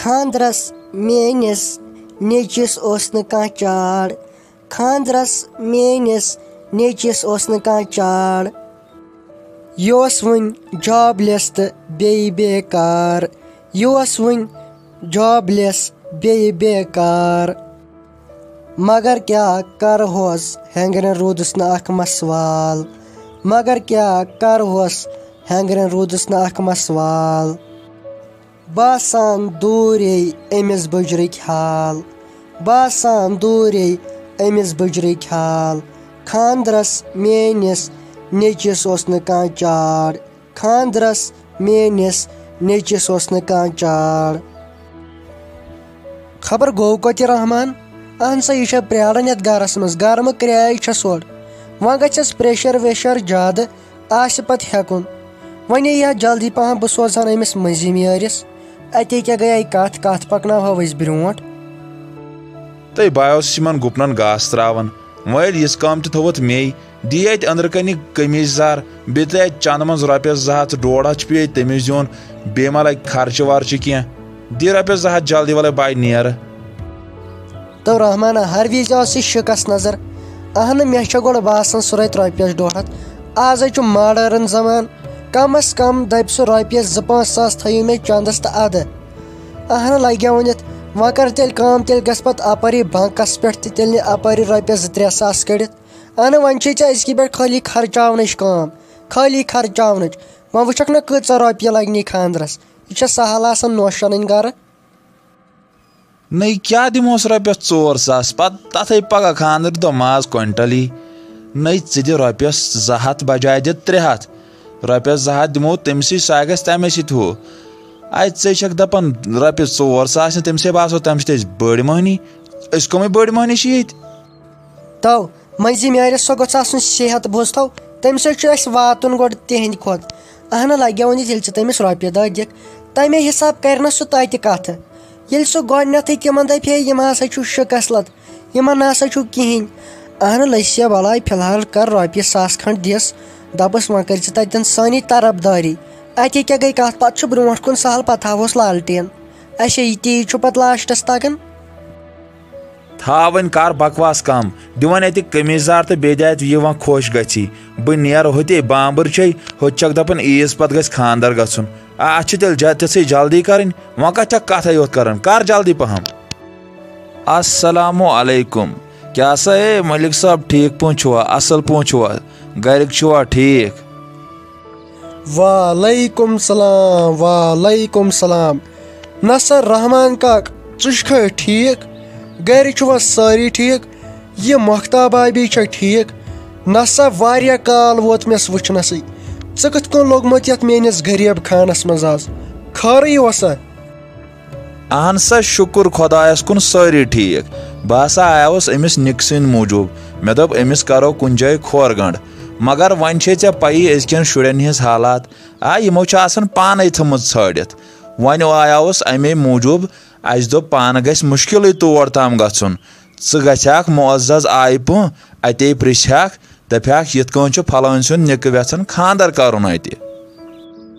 खानद्रस menace नेचिस ओस न कांह चाड़ खानद्रस menace नेचिस ओस न कांह चाड़ योस वन जॉबलेस त बेई बेकार योस वन जॉबलेस बेई बेकार मगर क्या कर होस हेंगरन रूदस न अख मसवाल मगर क्या कर होस हेंगरन रूदस न अख मसवाल बासान दूरे अमिस बजरिक हाल बासान दूरे अमिस बजरिक हाल खानद्रस मेनिस नेचिस ओस न कांह चाड़ खानद्रस मेनिस नेचिस ओस न कांह चाड़ खबर गो कत रहमान अहन सा यह प्राड़न यथ गरस मज गर्म क्राय सोड़ वह गस प्रेशर वेशर ज्यादा आस पत हेकुन वन यह जल्दी पहन बह सोजान अमिस मजीम यारिस अते क्या गई कत पकनाव ब्रोट तई बायोस गुपन घास त्रावन वल यस काम थोत मे दी अंदर कन कमीजदार बे चंद मज रपस 200 150 पे तमिस दिन बे मा लग खर्च वर्च कह दी रपस 200 जल्दी वाले बाय नेर तो रहमाना हर विज शिकस नजर अहन मे गोड़ बासान सह रत रपस 150 आज मॉडर्न जमान कम अज कम दप सह रपस 2-5 सास थो मे चंदस तो अद अहन लगे वनित वह कर तेल काम तेल गस पत अपरी बैंकस पे तेल अपरी रपस 2-3 सास कड़ित अहन वन अजक पे खाली खर्चावन काम खाली खर्चावन वह वुचक ना कच रपये लगनी खानद्रस यह सहल आसान नोश अन गर नई क्या दिमोस रपस 4 सास पत तथ पगह खानदर दो माज क्विंटली नई दि रपस 200 बजाय दि 300 रपस 200 दिमो तमसी सह गस तमे सत हो ऐक दपान रपस 4 सास तमसे बासो तम बड़ महनी कम बड़ महनी ये तो मजी मेरे सो गोस सेहत बोज थो तम वातन गोड़ तिहद खोत अहन लगे वन ये तमिस रपये 10 दिख तमे हिसाब कर सह तत कथ ये सह गोथ तम दप यम हसा शिकसलत यम नसा कहें अहन लसिया बलाय फिलहाल कर रपये 100 खंड दिस दपस वह कर तन सानी तरफदारी अत क्या गई कत पत ब्रोट कुन सहल पत थोस लालटेन अच्छा यह तीज पत लास्टस तगन वन कर बकवास कम दिवन अत कमीजदार तो बे यह खुश गि बह नेर होते बाबर छे होचक दपान ईज पत गस खानदर गुन तेल तिथि जल्दी कर वह कथ योत कर जल्दी पहम अस्सलामु अलैकुम क्या सा है मलिक साहब ठीक पे असल पे गरिक ठीक वालेकुम सलाम नसर रहमान काक चुख ठीक गर सारी ठीक यह मख्ताब भी ठीक नसा वारिया काल वोत मेस वुचनस कत कन लोगमुत यथ मेनिस गरीब खानस मज आज खारी ओसा अहन सा शुक्र खुदायस कुन सारी ठीक बह हसा आयास अमिस निक सिंद मूजूब मे दोप अमिस करो कुन जाय खोर गंड मगर वन छे पई अजकन शुरन हिज हालात यमो पाने थमुत छाड़ित वन आयास अमे मूजूब अस दोप पान गस मुश्किल तौर तम गुन गक मुअज़्ज़ज़ आय पु अते पृछक दपक यथ कन फलान सुन निक वेथन खानदर करुन अत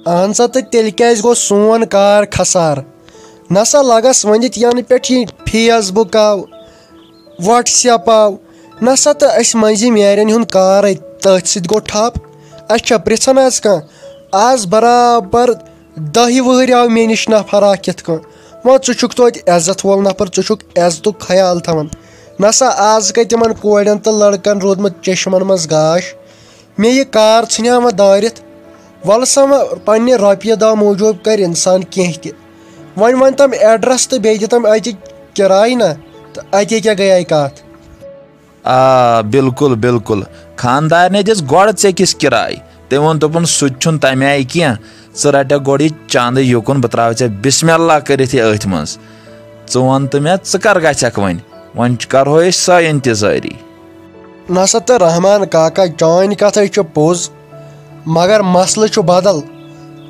अहन सा तो तेल क्या गो सोन कार खसार नसा लगस वनित यन पे फेसबुक आव व्हाट्सएप आव नसा तो मजी मेरन हुन कार तथ सत गो ठप अच्छा पृछन आज कह आज बराबर 10 वहर आव मे निश नफर कित कन वह चुक तो इज्जत वोल नफर चुक इज्जत ख्याल थवन नसा आज गई तिम कोड़न तो लड़कन रोदमुत चश्मन मज गाश मे यह कार छन दारित वल सा पन्ने रपये 10 मूजूब कर इंसान कह वन वन तम एड्रेस तो बे तम अत किराय ना तो अत क्या गई कत बिल्कुल बिल्कुल खानदार ने दिस गोड़ ऐ किस किराय तम वो दोपन सह तमे आय कह रट गोड़ यह चंद युकुन बह त्रा बिस्मिल्लाह कर अथ मज वन तो मे कर गक वन करो सा इंतजारी नसा तो रहमान काका चान कथ पोज मगर मसल बदल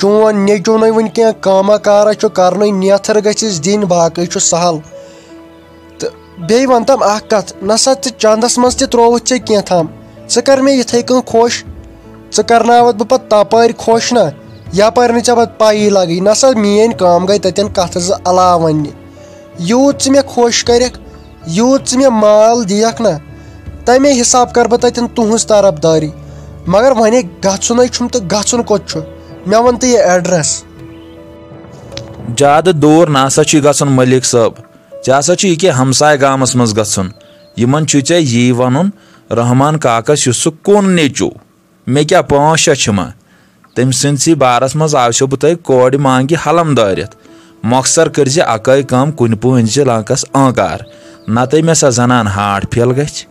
चोन नेचो न वन क्या कामा कारा कर नेथर गसिस दिन बाकी सहल तो बे वन तम कत नसा चंदस मज त्रोवुत क्या थम कर मे इथे कन खुश करनावत बह पत तपार खुश ना यपर नी पे पाई लगी ना सा मेन काम गई तन कथ अलाव वन यूत मे खुश कर यूत मे माल दियक ना तमे हिसाब कर बह तन तुहस तरफदारी मगर वे गन तो गन कोत मे वन तो यह एड्रेस ज्यादा दूर नसा गन मलिक साहब ऐसा यह हमसाय गामस मज गन यमन ऐ यी वन रहमान काकस सह कुन नेचू मे क्या 5-6 मा तम सी बारस मज आवो बह कोड़ मांगि हलम दारित मौखसर कर अकै कम कुन पह लाकस आंकार नत मे सा जनान हार्ट फेल गई।